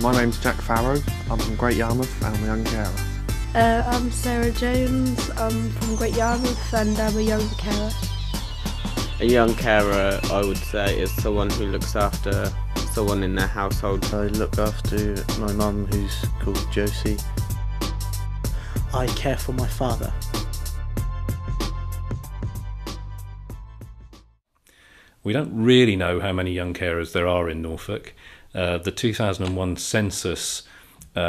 My name's Jack Farrow, I'm from Great Yarmouth and I'm a young carer. I'm Sarah Jones, I'm from Great Yarmouth and I'm a young carer. A young carer, I would say, is someone who looks after someone in their household. I look after my mum, who's called Josie. I care for my father. We don't really know how many young carers there are in Norfolk. The 2001 census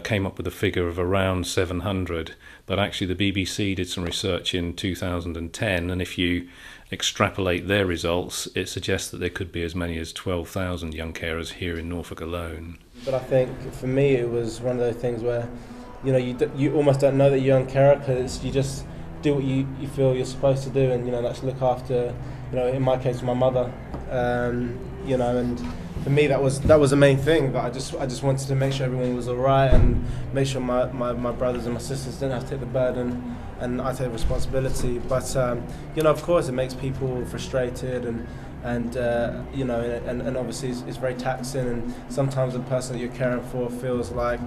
came up with a figure of around 700, but actually the BBC did some research in 2010, and if you extrapolate their results, it suggests that there could be as many as 12,000 young carers here in Norfolk alone. But I think for me it was one of those things where, you know, you almost don't know that you're a young carer because you just do what you feel you're supposed to do, and you know, that's look after, you know, in my case my mother, you know, and for me that was the main thing. But I just wanted to make sure everyone was all right and make sure my brothers and my sisters didn't have to take the burden and I take the responsibility. But you know, of course it makes people frustrated and you know, and obviously it's very taxing, and sometimes the person that you're caring for feels like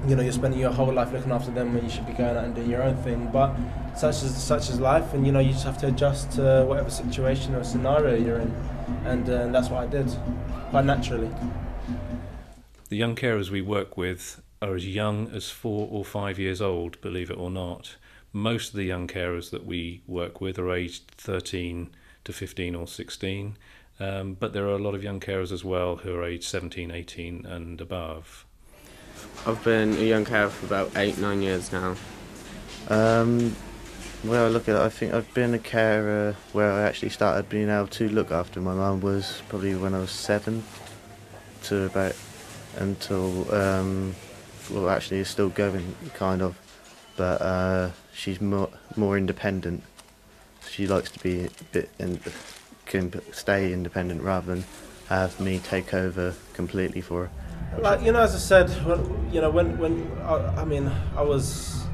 you know, you're spending your whole life looking after them when you should be going out and doing your own thing. But such is life, and you know, you just have to adjust to whatever situation or scenario you're in, and that's what I did, quite naturally. The young carers we work with are as young as 4 or 5 years old, believe it or not. Most of the young carers that we work with are aged 13 to 15 or 16, but there are a lot of young carers as well who are aged 17, 18 and above. I've been a young carer for about 8-9 years now. Well, I look at it, I think I've been a carer where I actually started being able to look after my mum was probably when I was 7 to about until, well, actually it's still going kind of, but she's more independent. She likes to be a bit can stay independent rather than have me take over completely for her. Like, you know, as I said, when I mean, I was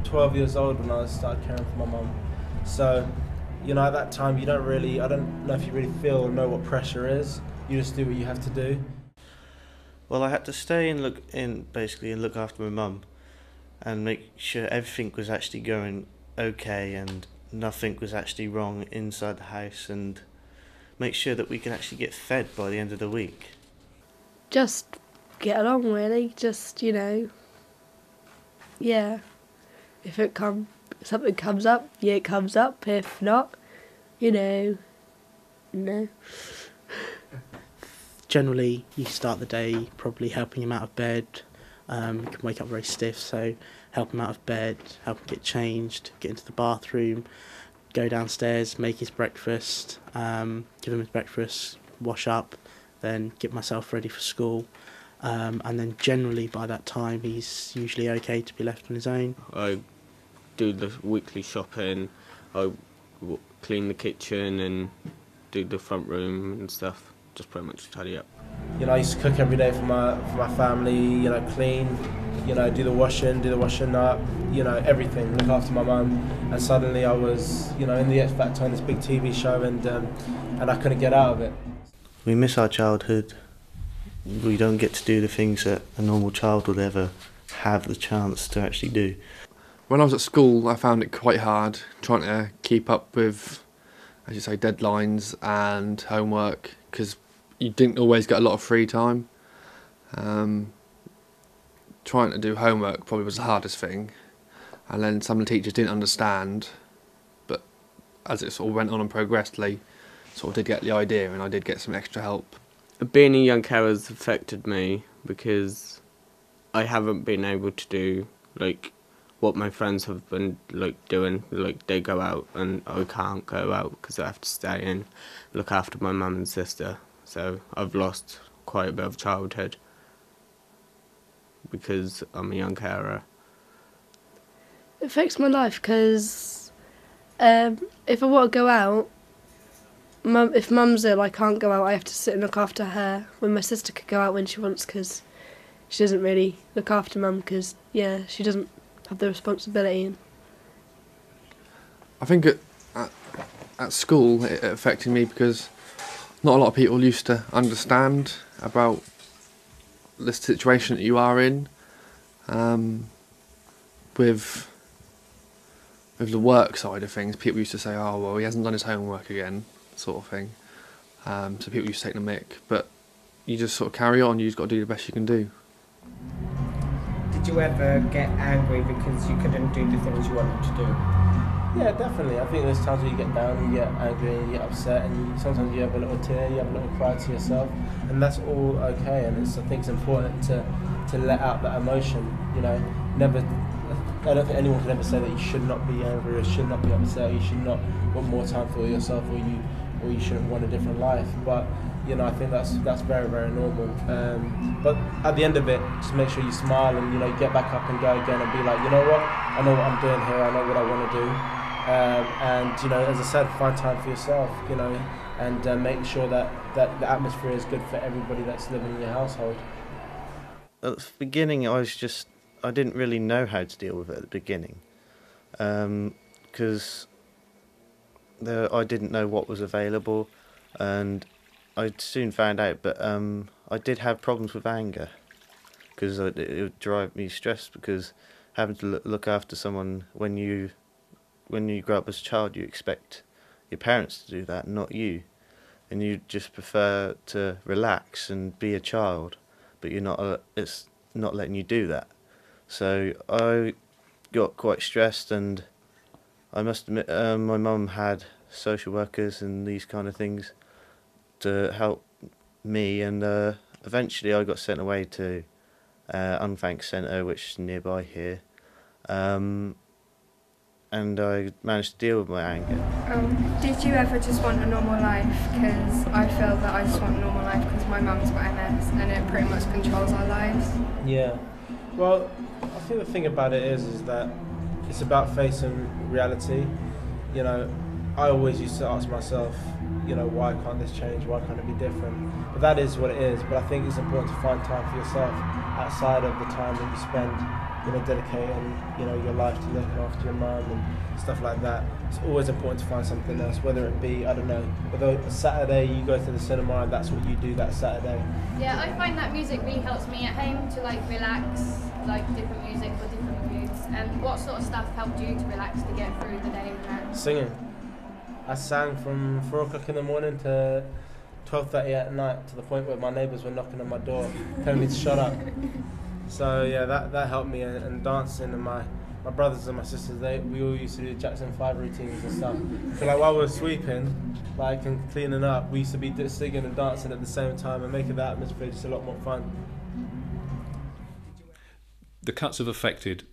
12 years old when I started caring for my mum. So, you know, at that time, I don't know if you really feel or know what pressure is. You just do what you have to do. Well, I had to stay and look after my mum and make sure everything was actually going okay and nothing was actually wrong inside the house, and make sure that we can actually get fed by the end of the week. Just get along, really. Just, you know, yeah. If something comes up, yeah, it comes up. If not, you know, no. Generally, you start the day probably helping him out of bed. He can wake up very stiff, so help him out of bed, help him get changed, get into the bathroom, go downstairs, make his breakfast, give him his breakfast, wash up, then get myself ready for school. And then generally by that time he's usually okay to be left on his own. I do the weekly shopping, I clean the kitchen and do the front room and stuff, just pretty much tidy up. You know, I used to cook every day for my family, you know, clean, you know, do the washing up, you know, everything, look after my mum. And suddenly I was, you know, in the X Factor on this big TV show, and I couldn't get out of it. We miss our childhood. We don't get to do the things that a normal child would ever have the chance to actually do. When I was at school, I found it quite hard trying to keep up with, as you say, deadlines and homework, because you didn't always get a lot of free time. Trying to do homework probably was the hardest thing, and then some of the teachers didn't understand, but as it sort of went on and progressed, they sort of did get the idea, and I did get some extra help. Being a young carer has affected me because I haven't been able to do like what my friends have been like doing. Like they go out and I can't go out because I have to stay and look after my mum and sister. So I've lost quite a bit of childhood because I'm a young carer. It affects my life because if I want to go out, if mum's ill, I can't go out. I have to sit and look after her. When my sister could go out when she wants, because she doesn't really look after mum, because yeah, she doesn't have the responsibility. I think at school it affected me because not a lot of people used to understand about the situation that you are in, with the work side of things, people used to say, "Oh, well, he hasn't done his homework again," sort of thing. So people used to take the mick, but you just sort of carry on. You just got to do the best you can do. Did you ever get angry because you couldn't do the things you wanted to do? Yeah, definitely. I think there's times where you get down, you get angry, you get upset, and sometimes you have a little tear, you have a little cry to yourself, and that's all okay. And I think it's important to let out that emotion. You know, never. I don't think anyone can ever say that you should not be angry or should not be upset. Or you should not want more time for yourself, or you shouldn't want a different life. But you know, I think that's very, very normal. But at the end of it, just make sure you smile and, you know, get back up and go again and be like, you know what, I know what I'm doing here, I know what I want to do. And, you know, as I said, find time for yourself, you know, and make sure that the atmosphere is good for everybody that's living in your household. At the beginning, I didn't really know how to deal with it at the beginning, because I didn't know what was available, and I soon found out, but I did have problems with anger, because it would drive me stressed, because having to look after someone when you grow up as a child, you expect your parents to do that, not you, and you just prefer to relax and be a child, but it's not letting you do that. So I got quite stressed, and I must admit, my mum had social workers and these kind of things to help me, and eventually I got sent away to Unthanks Centre, which is nearby here, and I managed to deal with my anger. Did you ever just want a normal life? Because I feel that I just want a normal life because my mum's got MS and it pretty much controls our lives. Yeah, well, I think the thing about it is that it's about facing reality. You know, I always used to ask myself, you know, why can't this change? Why can't it be different? But that is what it is. But I think it's important to find time for yourself outside of the time that you spend, you know, dedicating, you know, your life to looking after your mum and stuff like that. It's always important to find something else, whether it be, I don't know, whether a Saturday you go to the cinema and that's what you do that Saturday. Yeah, I find that music really helps me at home to like relax, like different music for different moods. And what sort of stuff helped you to relax to get through the day? Singing. I sang from 4 o'clock in the morning to 12:30 at night, to the point where my neighbours were knocking on my door telling me to shut up. So yeah, that helped me, and dancing, and my brothers and my sisters, we all used to do Jackson 5 routines and stuff. So like while we were sweeping, like, and cleaning up, we used to be singing and dancing at the same time and making the atmosphere just a lot more fun. The cuts have affected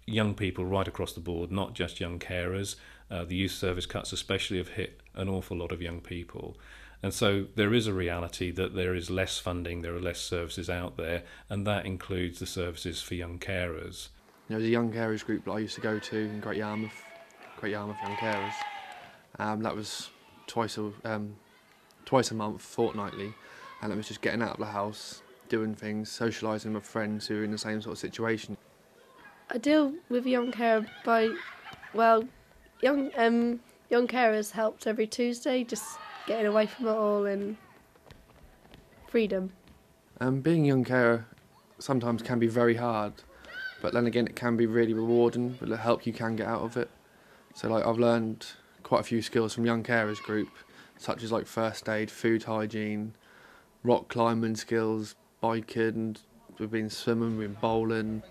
young people right across the board, not just young carers. The youth service cuts especially have hit an awful lot of young people. And so there is a reality that there is less funding, there are less services out there, and that includes the services for young carers. There was a young carers group that I used to go to in Great Yarmouth Young Carers. That was twice a month, fortnightly, and it was just getting out of the house, doing things, socialising with friends who are in the same sort of situation. I deal with young carer by, well, young carers helped every Tuesday, just getting away from it all and freedom. Being a young carer sometimes can be very hard, but then again it can be really rewarding with the help you can get out of it. So like I've learned quite a few skills from young carers group, such as like first aid, food hygiene, rock climbing skills, biking, we've been swimming, we've been bowling,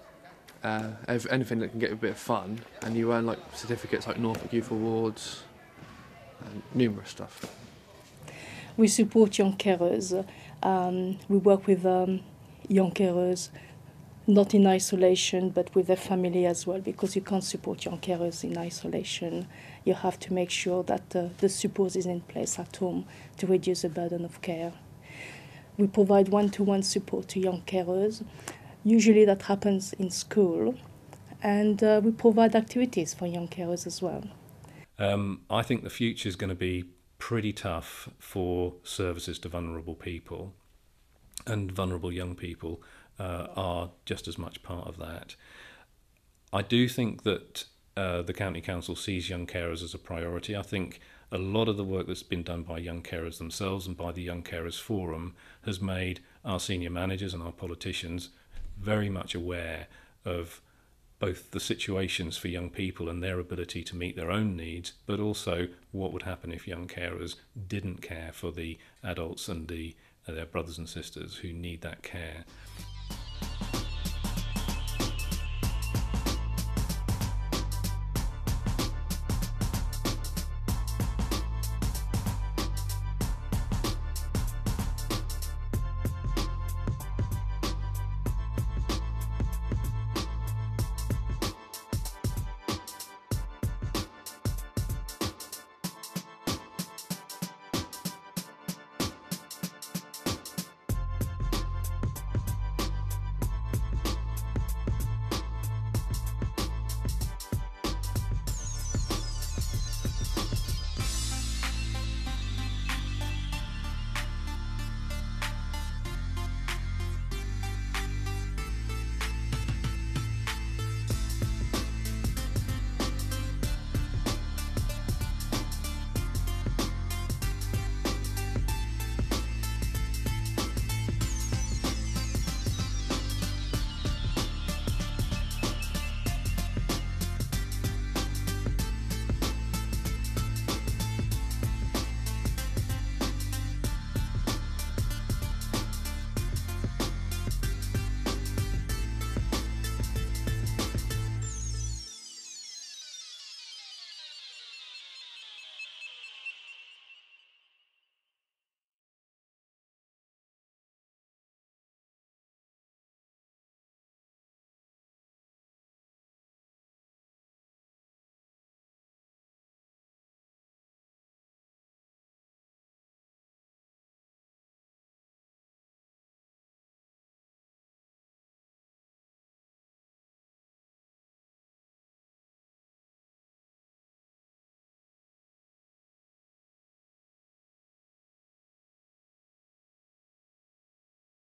anything that can get a bit of fun, and you earn like certificates like Norfolk Youth Awards and numerous stuff. We support young carers. We work with young carers, not in isolation, but with their family as well, because you can't support young carers in isolation. You have to make sure that the support is in place at home to reduce the burden of care. We provide one-to-one support to young carers. Usually that happens in school, and we provide activities for young carers as well. I think the future is going to be pretty tough for services to vulnerable people, and vulnerable young people are just as much part of that. I do think that the County Council sees young carers as a priority. I think a lot of the work that's been done by young carers themselves and by the Young Carers Forum has made our senior managers and our politicians very much aware of both the situations for young people and their ability to meet their own needs, but also what would happen if young carers didn't care for the adults and their brothers and sisters who need that care.